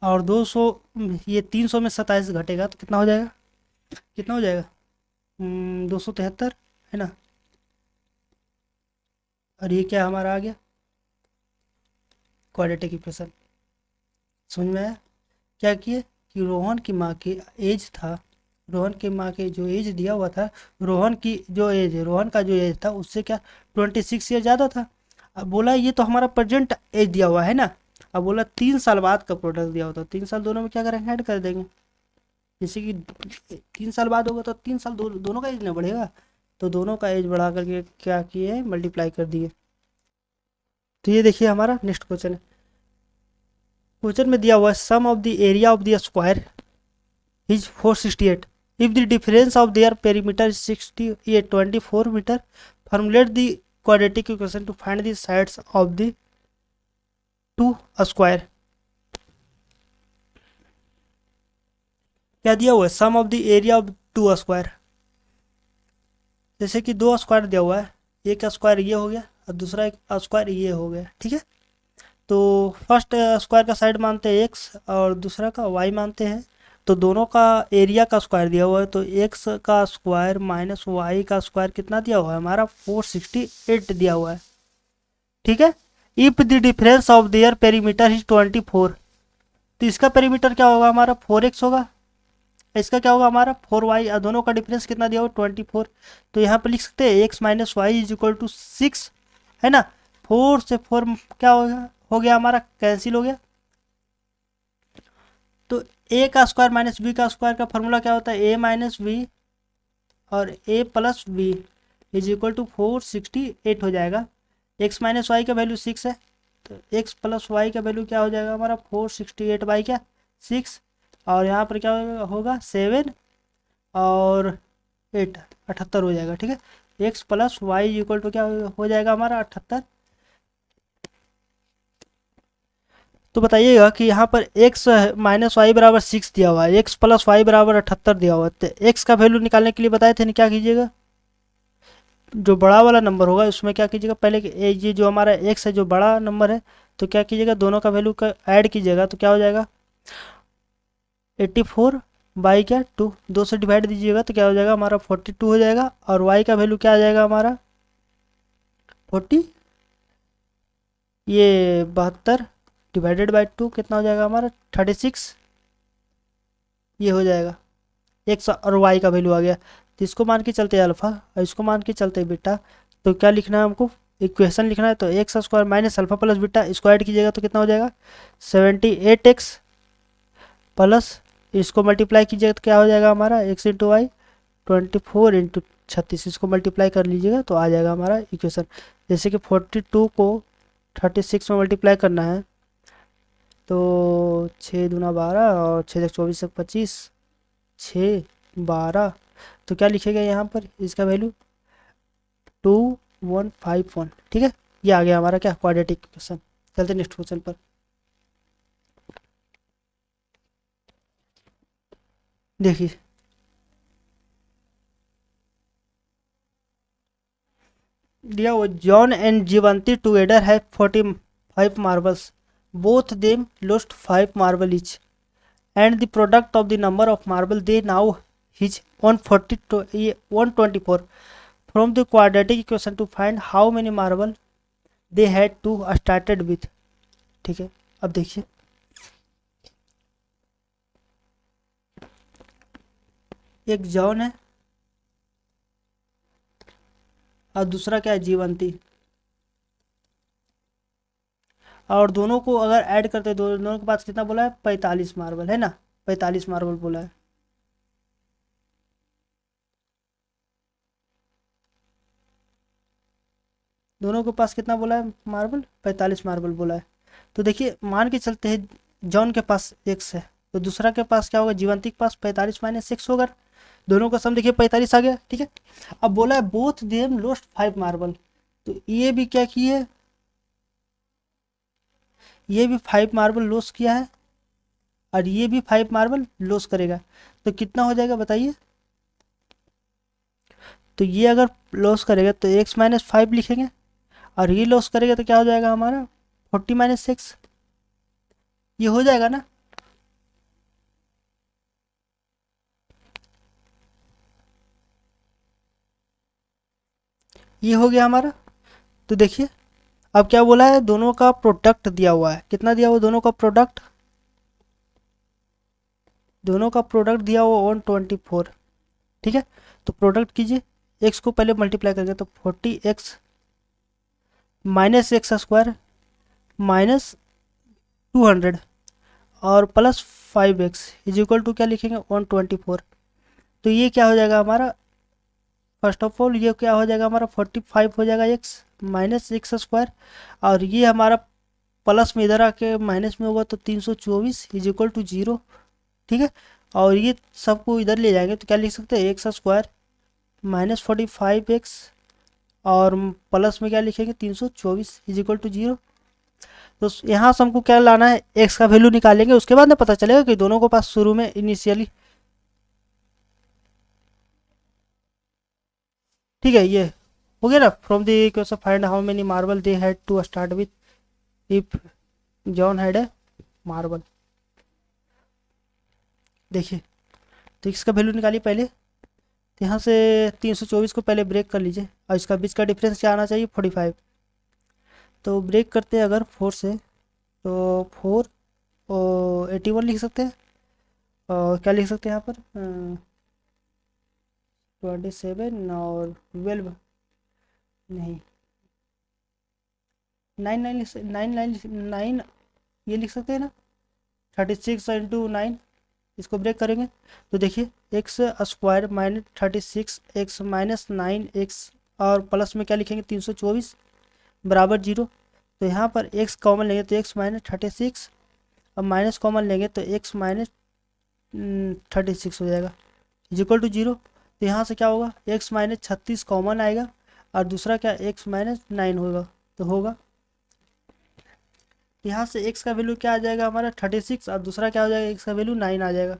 और 200, ये 300 में 27 घटेगा तो कितना हो जाएगा, कितना हो जाएगा, 273 है ना। और ये क्या हमारा आ गया, क्वाड्रेटिक इक्वेशन। समझ में आया, क्या किए कि रोहन की माँ की एज था, रोहन की माँ के जो एज दिया हुआ था, रोहन की जो एज है, रोहन का जो एज था उससे क्या 26 ईयर ज़्यादा था। अब बोला ये तो हमारा प्रेजेंट एज दिया हुआ है ना, अब बोला 3 साल बाद का प्रोडक्ट दिया होता, 3 साल दोनों में क्या करेंगे, ऐड कर देंगे। जैसे कि 3 साल बाद होगा तो 3 साल दोनों का एज ना बढ़ेगा, तो दोनों का एज बढ़ा करके क्या किए, मल्टीप्लाई कर दिए। तो ये देखिए हमारा नेक्स्ट क्वेश्चन है, क्वेश्चन में दिया हुआ है sum of the area of the square is 468 if the difference of their perimeter is 24 meter, formulate the quadratic equation to find the sides of the two square। क्या दिया हुआ है, sum of the area of 2 square, जैसे कि 2 square दिया हुआ है, एक स्क्वायर ये हो गया और दूसरा एक स्क्वायर ये हो गया, ठीक है। तो फर्स्ट स्क्वायर का साइड मानते हैं एक्स और दूसरा का वाई मानते हैं, तो दोनों का एरिया का स्क्वायर दिया हुआ है, तो एक्स का स्क्वायर माइनस वाई का स्क्वायर कितना दिया हुआ है हमारा, 468 दिया हुआ है, ठीक है। If the difference of their perimeter is 24, तो इसका पेरीमीटर क्या होगा हमारा, 4x होगा, इसका क्या होगा हमारा 4y, दोनों का डिफरेंस कितना दिया हुआ 24, तो यहाँ पर लिख सकते हैं x minus y is equal to 6 है ना। 4 से 4 क्या हो गया हमारा, कैंसिल हो गया। तो a का स्क्वायर माइनस b का स्क्वायर का फॉर्मूला क्या होता है, a माइनस बी और a plus b is equal to 468 हो जाएगा। x माइनस वाई का वैल्यू 6 है, तो x प्लस वाई का वैल्यू क्या हो जाएगा हमारा 468 बाई क्या 6, और यहाँ पर क्या होगा 7 और 8 78 हो जाएगा, ठीक है। x plus y equal to क्या हो जाएगा हमारा 78। तो बताइएगा कि यहाँ पर x माइनस वाई बराबर 6 दिया हुआ है, x प्लस वाई बराबर 78 दिया हुआ है, तो x का वैल्यू निकालने के लिए बताए थे ना, क्या कीजिएगा, जो बड़ा वाला नंबर होगा उसमें क्या कीजिएगा, पहले ये जो हमारा x है जो बड़ा नंबर है, तो क्या कीजिएगा दोनों का वैल्यू का ऐड कीजिएगा, तो क्या हो जाएगा 84 बाई क्या 2 से डिवाइड दीजिएगा तो क्या हो जाएगा हमारा 42 हो जाएगा, और y का वैल्यू क्या आ जाएगा हमारा 40, ये 72 डिवाइडेड बाई 2 कितना हो जाएगा हमारा 36, ये हो जाएगा x और y का वैल्यू आ गया। तो इसको मान के चलते अल्फा और इसको मान के चलते बीटा, तो क्या लिखना है हमको, इक्वेशन लिखना है, तो x square minus alpha plus beta इसको ऐड कीजिएगा तो कितना हो जाएगा 78x प्लस इसको मल्टीप्लाई कीजिएगा तो क्या हो जाएगा हमारा x इंटू वाई 24 × 36, इसको मल्टीप्लाई कर लीजिएगा तो आ जाएगा हमारा इक्वेशन। जैसे कि 42 को 36 में मल्टीप्लाई करना है, तो 6 दूना 12 और 6 24 25, 6 12, तो क्या लिखेगा यहाँ पर इसका वैल्यू 2151, ठीक है। ये आ गया हमारा क्या क्वाड्रेटिक इक्वेशन। चलते नेक्स्ट क्वेश्चन पर। देखिए दिया वो, जॉन एंड जीवंती टुगेदर है 45 marbles. Both them lost 5 marble each, and the product of the number of marble they now is 140 to 124. From the quadratic equation to find how many marble they had to started with. ठीक है, अब देखिए एक John है और दूसरा क्या है, जीवंती, और दोनों को अगर ऐड करते हैं, दोनों के पास कितना बोला है, 45 मार्बल है ना, 45 मार्बल बोला है। दोनों के पास कितना बोला है मार्बल, 45 मार्बल बोला है। तो देखिए मान के चलते हैं जॉन के पास एक्स है, तो दूसरा के पास क्या होगा, जीवंती के पास 45 माइनस एक्स होगा। दोनों का सम देखिए 45 आ गया, ठीक है। अब बोला है बोथ देम लॉस्ट 5 मार्बल, तो ये भी क्या किए, ये भी 5 मार्बल लॉस किया है और ये भी 5 मार्बल लॉस करेगा, तो कितना हो जाएगा बताइए। तो ये अगर लॉस करेगा तो एक्स माइनस 5 लिखेंगे, और ये लॉस करेगा तो क्या हो जाएगा हमारा 40 माइनस 6, ये हो जाएगा ना। ये हो गया हमारा। तो देखिए अब क्या बोला है, दोनों का प्रोडक्ट दिया हुआ है, कितना दिया हुआ दोनों का प्रोडक्ट, दोनों का प्रोडक्ट दिया हुआ 124, ठीक है। तो प्रोडक्ट कीजिए, एक्स को पहले मल्टीप्लाई करेंगे तो 40x minus x square minus 200 और plus 5x is equal to क्या लिखेंगे 124। तो ये क्या हो जाएगा हमारा, फर्स्ट ऑफ ऑल ये क्या हो जाएगा हमारा 45 हो जाएगा x माइनस एक्स स्क्वायर, और ये हमारा प्लस में इधर आके माइनस में होगा तो 324 इज इक्वल टू 0, ठीक है। और ये सबको इधर ले जाएंगे तो क्या लिख सकते हैं एक्स स्क्वायर माइनस 45x और प्लस में क्या लिखेंगे 324 इज इक्वल टू 0। तो यहाँ से हमको क्या लाना है, एक्स का वैल्यू निकालेंगे, उसके बाद ना पता चलेगा कि दोनों के पास शुरू में इनिशियली, ठीक है। ये हो गया ना, from the equation find how many marble they had to start with if John had a marble. देखिए तो एक्स का वैल्यू निकालिए पहले, तो यहाँ से 324 को पहले ब्रेक कर लीजिए और इसका बीच का डिफरेंस क्या आना चाहिए 45। तो ब्रेक करते हैं अगर 4 से तो 4 और 81 लिख सकते हैं, और क्या लिख सकते हैं यहाँ पर 27 और 12 नहीं 9 ये लिख सकते हैं ना, 36 इंटू 9, इसको ब्रेक करेंगे तो देखिए x square minus 36 x minus 9 x और प्लस में क्या लिखेंगे 324 बराबर 0। तो यहाँ पर एक्स कॉमन लेंगे तो एक्स माइनस 36 और माइनस कॉमन लेंगे तो एक्स माइनस 36 हो जाएगा इज इक्वल टू 0। तो यहाँ से क्या होगा एक्स माइनस 36 कॉमन आएगा और दूसरा क्या एक्स माइनस 9 होगा, तो होगा यहाँ से x का वैल्यू क्या आ जाएगा हमारा 36 और दूसरा क्या हो जाएगा x का वैल्यू 9 आ जाएगा,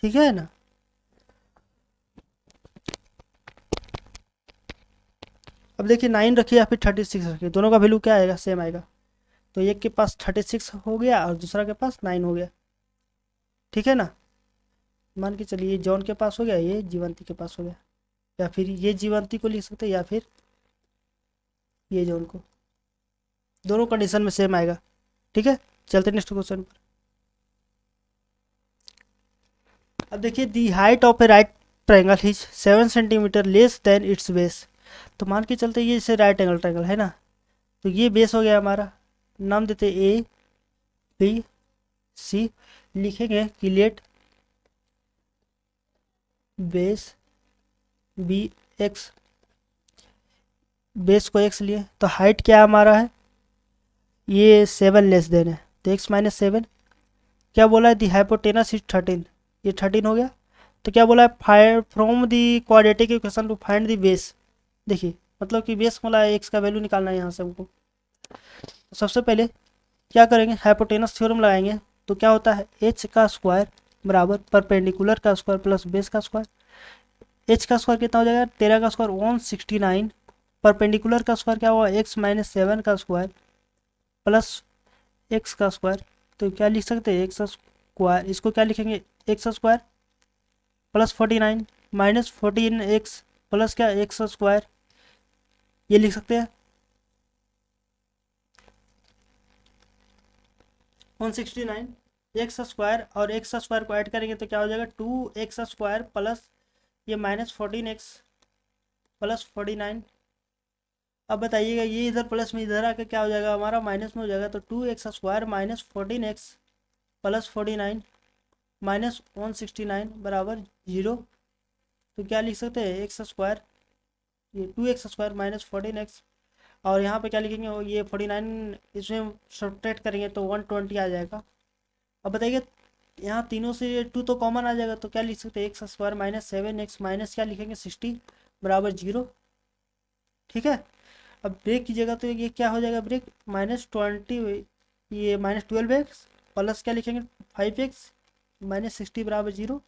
ठीक है ना। अब देखिए 9 रखिए या फिर 36 रखिए, दोनों का वैल्यू क्या आएगा सेम आएगा। तो एक के पास 36 हो गया और दूसरा के पास 9 हो गया, ठीक है ना। मान के चलिए ये जॉन के पास हो गया, ये जीवंती के पास हो गया, या फिर ये जीवंती को लिख सकते हैं या फिर ये जॉन को, दोनों कंडीशन में सेम आएगा, ठीक है। चलते नेक्स्ट क्वेश्चन पर। अब देखिए दी height of A right triangle is 7 centimetre less than it's base. तो मान के चलते ये जैसे राइट एंगल ट्रायंगल है ना, तो ये बेस हो गया हमारा, नाम देते ए बी सी, लिखेंगे कि let base be x, base को एक्स लिए, तो हाइट क्या हमारा है ये 7 लेस देन है तो एक्स माइनस 7, क्या बोला है दी हाइपोटेनस इज 13, ये 13 हो गया। तो क्या बोला है find from the quadratic equation to find the base. देखिए मतलब कि बेस बोला है एक्स का वैल्यू निकालना है यहाँ से हमको। तो सबसे पहले क्या करेंगे हाइपोटेनस थ्योरम लगाएंगे, तो क्या होता है एच का स्क्वायर बराबर परपेंडिकुलर का स्क्वायर प्लस बेस का स्क्वायर। एच का स्क्वायर कितना हो जाएगा, 13 का स्क्वायर 169, परपेंडिकुलर का स्क्वायर क्या हुआ, एक्स माइनस 7 का स्क्वायर प्लस एक्स का स्क्वायर। तो क्या लिख सकते हैं, एक्स स्क्वायर, इसको क्या लिखेंगे, x square plus 49 minus 14 x plus क्या एक्स स्क्वायर, ये लिख सकते हैं 169 एक्स स्क्वायर और एक्स स्क्वायर को ऐड करेंगे तो क्या हो जाएगा 2x स्क्वायर प्लस ये माइनस 14x प्लस 49। अब बताइएगा ये इधर प्लस में इधर आके क्या हो जाएगा, हमारा माइनस में हो जाएगा। तो 2x square minus 14x plus 49 minus 169 बराबर 0। तो क्या लिख सकते हैं, एक्स स्क्वायर, ये 2x स्क्वायर माइनस 14x और यहाँ पे क्या लिखेंगे, ये 49 इसमें सब्ट्रैक्ट करेंगे तो 120 आ जाएगा। अब बताइए यहाँ तीनों से 2 तो कॉमन आ जाएगा तो क्या लिख सकते हैं, x square minus 7x minus क्या लिखेंगे 60 बराबर 0। ठीक है, अब ब्रेक कीजिएगा तो ये क्या हो जाएगा, ब्रेक -20, ये -12x प्लस क्या लिखेंगे 5x माइनस 60 बराबर 0।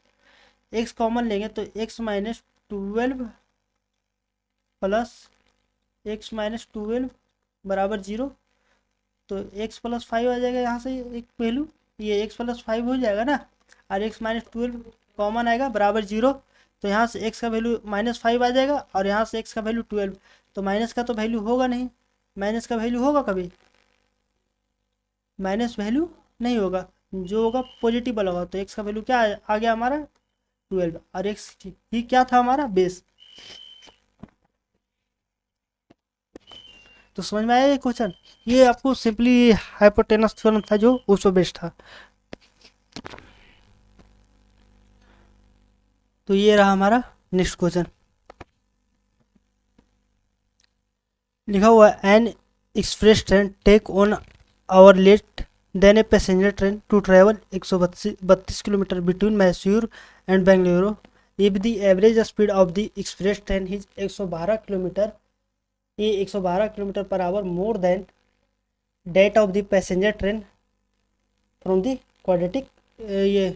एक्स कॉमन लेंगे तो x minus 12 plus x minus 12 बराबर 0। तो x प्लस 5 आ जाएगा यहाँ से एक वैल्यू, ये x प्लस 5 हो जाएगा ना, और x माइनस 12 कॉमन आएगा बराबर 0। तो यहाँ से x का वैल्यू -5 आ जाएगा और यहाँ से x का वैल्यू 12। तो माइनस का तो वैल्यू होगा नहीं, माइनस का वैल्यू होगा कभी, माइनस वैल्यू नहीं होगा, जो होगा पॉजिटिव वाला होगा। तो x का वैल्यू क्या आ गया हमारा 12 और x ही क्या था हमारा बेस। तो समझ में आया ये क्वेश्चन, ये आपको सिंपली हाइपोटेनस थ्योरम था जो उस पर बेस्ड था। तो ये रहा हमारा नेक्स्ट क्वेश्चन, लिखा हुआ an express train take on hour late than a passenger train to travel 132 kilometre between Mysore and Bengaluru if the average speed of the express train is 112 kilometre, ये 112 kilometre per hour more than that of the passenger train from the quadratic, ये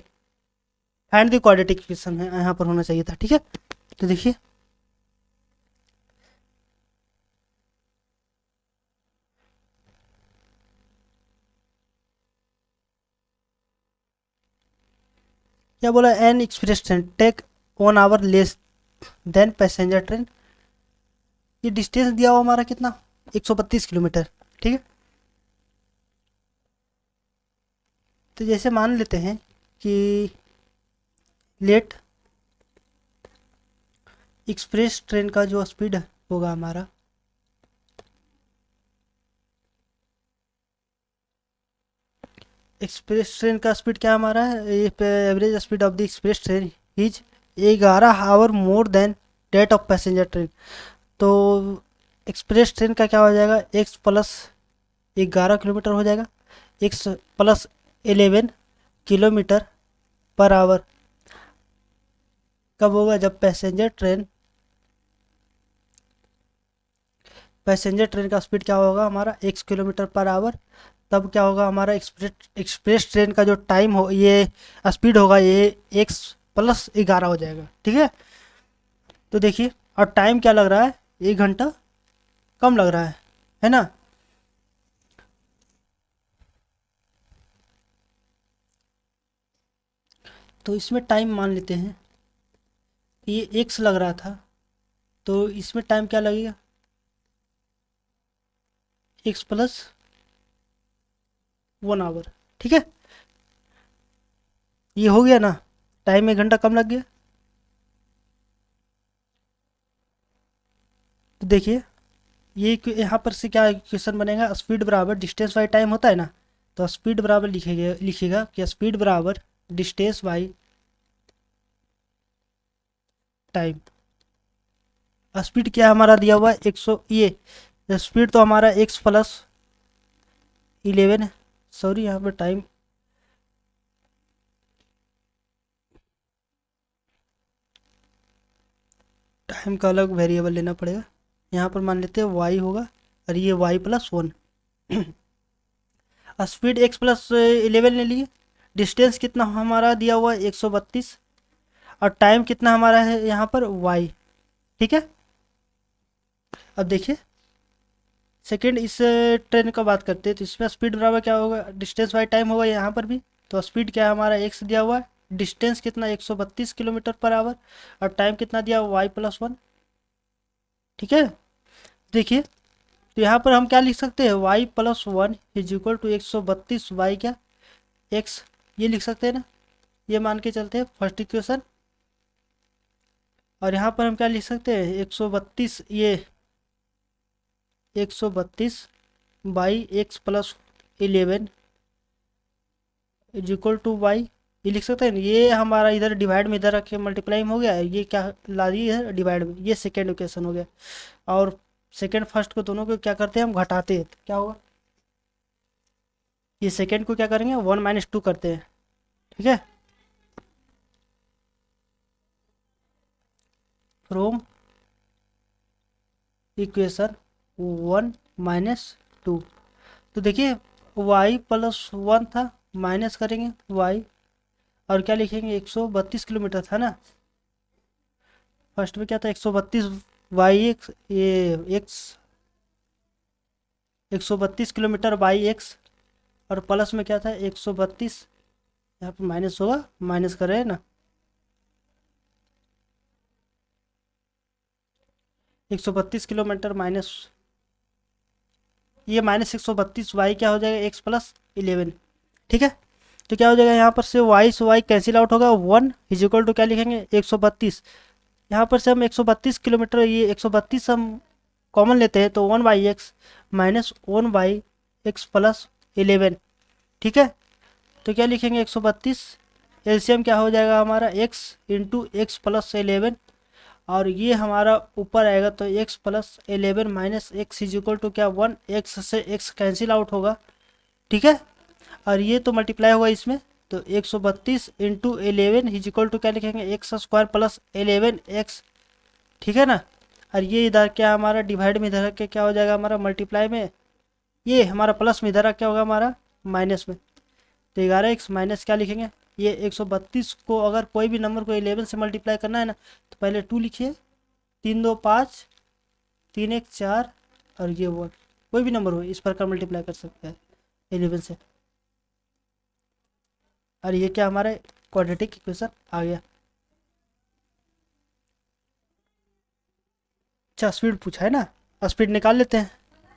find the quadratic equation है यहाँ पर होना चाहिए था। ठीक है, तो देखिए क्या बोला, an express train take 1 hour less than passenger train, ये डिस्टेंस दिया हुआ हमारा कितना 132 किलोमीटर। ठीक है, तो जैसे मान लेते हैं कि लेट एक्सप्रेस ट्रेन का जो स्पीड होगा हमारा, एक्सप्रेस ट्रेन का स्पीड क्या हमारा है, average speed of the express train is 11 hour more than that of passenger train. तो एक्सप्रेस ट्रेन का क्या हो जाएगा, एक्स प्लस 11 किलोमीटर हो जाएगा, x plus 11 kilometre per our कब होगा, जब पैसेंजर ट्रेन का स्पीड क्या होगा हमारा x किलोमीटर पर आवर, तब क्या होगा हमारा एक्सप्रेस ट्रेन का जो टाइम हो, ये स्पीड होगा, ये x प्लस 11 हो जाएगा। ठीक है, तो देखिए और टाइम क्या लग रहा है, 1 घंटा कम लग रहा है ना। तो इसमें टाइम मान लेते हैं, ये x लग रहा था, तो इसमें टाइम क्या लगेगा, x प्लस 1 आवर। ठीक है, ये हो गया ना, टाइम 1 घंटा कम लग गया। तो देखिए ये यहाँ पर से क्या क्वेश्चन बनेगा, स्पीड बराबर डिस्टेंस बाई टाइम होता है ना, तो स्पीड बराबर लिखेगा कि स्पीड बराबर डिस्टेंस बाई टाइम। स्पीड क्या हमारा दिया हुआ है 100, ये स्पीड तो हमारा x प्लस 11, सॉरी यहाँ पर टाइम का अलग वेरिएबल लेना पड़ेगा। यहाँ पर मान लेते हैं y होगा और ये y plus 1, speed x plus 11 ले लिए, डिस्टेंस कितना हमारा दिया हुआ है 132, और टाइम कितना हमारा है यहाँ पर y। ठीक है, अब देखिए सेकेंड इस ट्रेन का बात करते हैं, तो इसमें स्पीड बराबर क्या होगा, डिस्टेंस बाई टाइम होगा यहाँ पर भी। तो स्पीड क्या है हमारा x दिया हुआ है, डिस्टेंस कितना 132 किलोमीटर पर आवर, और टाइम कितना दिया हुआ y+1। ठीक है, देखिए तो यहाँ पर हम क्या लिख सकते हैं, y+1 is equal to 132 y क्या x, ये लिख सकते हैं ना, ये मान के चलते हैं फर्स्ट इक्वेशन। और यहाँ पर हम क्या लिख सकते हैं, 132 ये 132 by x+11 is equal to y, ये लिख सकते हैं ना। ये हमारा इधर डिवाइड में इधर रखे मल्टीप्लाई में हो गया है, ये क्या ला दी है डिवाइड में, ये सेकेंड इक्वेशन हो गया। और सेकेंड फर्स्ट को दोनों को क्या करते हैं हम घटाते हैं, तो क्या होगा, ये सेकेंड को क्या करेंगे 1 - 2 करते हैं। ठीक है, फ्रॉम इक्वेशन 1 - 2, तो देखिए y+1 था, माइनस करेंगे y, और क्या लिखेंगे 132 किलोमीटर था ना, फर्स्ट में क्या था 132 वाई एक्स, ये एक्स 132 किलोमीटर बाई एक्स, और प्लस में क्या था 132, यहाँ पर माइनस होगा, माइनस कर रहे हैं ना, 132 किलोमीटर माइनस, ये -132 वाई क्या हो जाएगा x+11। ठीक है, तो क्या हो जाएगा यहाँ पर से y कैंसिल आउट होगा, 1 इज इक्वल टू क्या लिखेंगे 132, यहाँ पर से हम 132 किलोमीटर, ये 132 हम कॉमन लेते हैं तो 1/x -1/x+11। ठीक है, तो क्या लिखेंगे 132, एलसीएम क्या हो जाएगा हमारा x इंटू x+11, और ये हमारा ऊपर आएगा तो x+11 minus x is equal to क्या 1, x से x कैंसिल आउट होगा। ठीक है, और ये तो मल्टीप्लाई होगा इसमें, तो 132 इंटू 11 इज इक्वल टू क्या लिखेंगे x² + 11x। ठीक है ना, और ये इधर क्या हमारा डिवाइड में इधर के क्या हो जाएगा हमारा मल्टीप्लाई में, ये हमारा प्लस में इधर क्या होगा हमारा माइनस में, तो 11x माइनस क्या लिखेंगे, ये 132 को अगर कोई भी नंबर को 11 से मल्टीप्लाई करना है ना, तो पहले 2 लिखिए, 3 2 5, 3 1 4, और ये 1, कोई भी नंबर हो इस प्रकार मल्टीप्लाई कर सकते हैं 11 से। और ये क्या हमारा क्वाड्रेटिक इक्वेशन आ गया। अच्छा स्पीड पूछा है ना, स्पीड निकाल लेते हैं,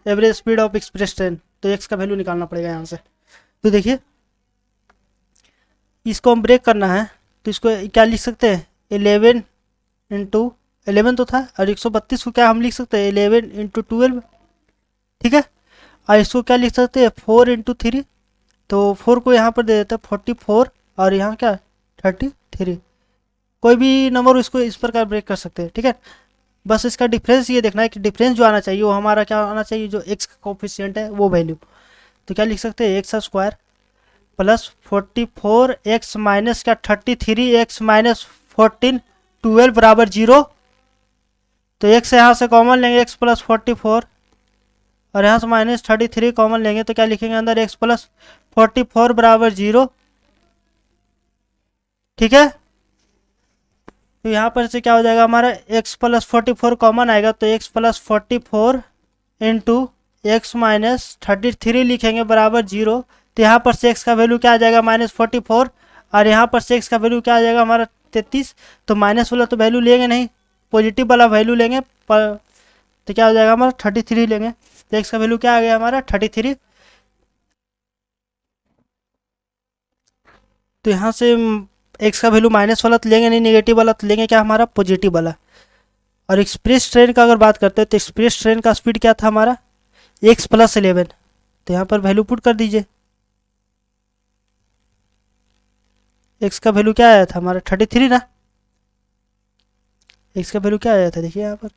average speed of express train, तो एक्स का वैल्यू निकालना पड़ेगा यहाँ से। तो देखिए इसको हम ब्रेक करना है, तो इसको क्या लिख सकते हैं 11 इंटू 11 तो था, और 132 को क्या हम लिख सकते हैं 11 इंटू 12। ठीक है, और इसको क्या लिख सकते हैं 4 इंटू 3, तो 4 को यहाँ पर दे देते हैं 44, और यहाँ क्या 33, कोई भी नंबर इसको इस प्रकार ब्रेक कर सकते हैं। ठीक है, बस इसका डिफरेंस ये देखना है कि डिफरेंस जो आना चाहिए वो हमारा क्या आना चाहिए, जो एक्स का कोफिशिएंट है वो वैल्यू। तो क्या लिख सकते हैं x² प्लस 44x माइनस क्या 33x माइनस 14 12 बराबर 0। तो x यहाँ से कॉमन लेंगे x+44, और यहाँ से -33 कॉमन लेंगे, तो क्या लिखेंगे अंदर x+44 बराबर 0। ठीक है, तो यहाँ पर से क्या हो जाएगा हमारा x+44 कॉमन आएगा, तो x+44 इंटू x -33 लिखेंगे बराबर 0। तो यहाँ पर से x का वैल्यू क्या आ जाएगा -44, और यहाँ पर से x का वैल्यू क्या आ जाएगा हमारा 33। तो माइनस वाला तो वैल्यू लेंगे नहीं, पॉजिटिव वाला वैल्यू लेंगे, तो क्या हो जाएगा हमारा 33 लेंगे, तो x का वैल्यू क्या आ गया हमारा 33। तो यहाँ से x का वैल्यू माइनस वाला तो लेंगे नहीं, नेगेटिव वाला तो लेंगे क्या हमारा पॉजिटिव वाला। और एक्सप्रेस ट्रेन का अगर बात करते हैं तो एक्सप्रेस ट्रेन का स्पीड क्या था हमारा x+11, तो यहाँ पर वैल्यू पुट कर दीजिए, x का वैल्यू क्या आया था हमारा 33 ना, x का वैल्यू क्या आया था देखिए यहाँ पर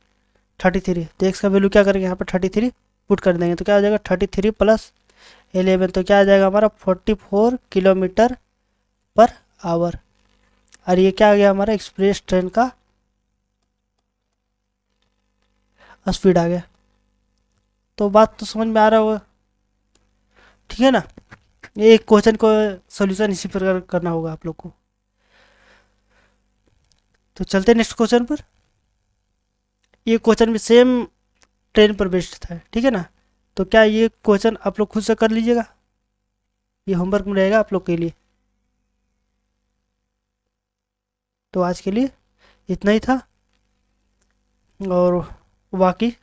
33, तो x का वैल्यू क्या करेंगे यहाँ पर 33 पुट कर देंगे, तो क्या आ जाएगा 33 + 11, तो क्या आ जाएगा हमारा 44 किलोमीटर पर आवर। और ये क्या आ गया हमारा एक्सप्रेस ट्रेन का स्पीड आ गया। तो बात तो समझ में आ रहा होगा, ठीक है ना। एक क्वेश्चन को सॉल्यूशन इसी प्रकार करना होगा आप लोग को। तो चलते नेक्स्ट क्वेश्चन पर। ये क्वेश्चन भी सेम ट्रेन पर बेस्ड था, ठीक है ना। तो क्या ये क्वेश्चन आप लोग खुद से कर लीजिएगा, ये होमवर्क में रहेगा आप लोग के लिए। तो आज के लिए इतना ही था, और बाकी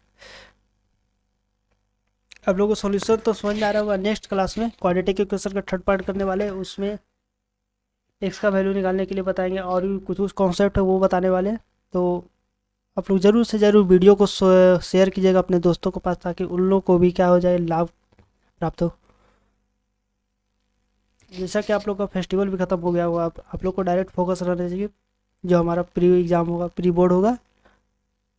आप लोगों को सॉल्यूशन तो समझ में आ रहा होगा। नेक्स्ट क्लास में क्वाड्रेटिक इक्वेशन का थर्ड पार्ट करने वाले हैं, उसमें एक्स का वैल्यू निकालने के लिए बताएंगे और भी कुछ कुछ कॉन्सेप्ट है वो बताने वाले हैं। तो आप लोग ज़रूर से ज़रूर वीडियो को शेयर कीजिएगा अपने दोस्तों के पास, ताकि उन लोगों को भी क्या हो जाए, लाभ प्राप्त हो। जैसा कि आप लोग का फेस्टिवल भी ख़त्म हो गया होगा, आप लोग को डायरेक्ट फोकस रहना चाहिए। जो हमारा प्री एग्ज़ाम होगा, प्री बोर्ड होगा,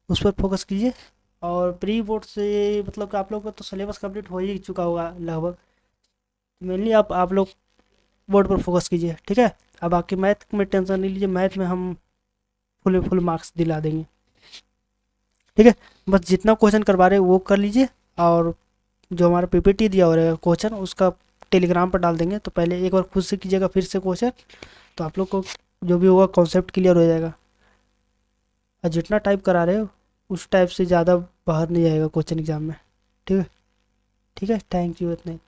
उस पर फोकस कीजिए। और प्री बोर्ड से मतलब कि आप लोग का तो सिलेबस कंप्लीट हो ही चुका होगा लगभग। मेनली आप लोग बोर्ड पर फोकस कीजिए, ठीक है। अब बाकी मैथ में टेंशन नहीं लीजिए, मैथ में हम फुल मार्क्स दिला देंगे, ठीक है। बस जितना क्वेश्चन करवा रहे हैं वो कर लीजिए, और जो हमारा पीपीटी दिया हो रहा है क्वेश्चन, उसका टेलीग्राम पर डाल देंगे। तो पहले एक बार खुद से कीजिएगा फिर से क्वेश्चन, तो आप लोग को जो भी होगा कॉन्सेप्ट क्लियर हो जाएगा। और जितना टाइप करा रहे हो उस टाइप से ज़्यादा बाहर नहीं जाएगा क्वेश्चन एग्जाम में, ठीक है। ठीक है, थैंक यू, इतना ही।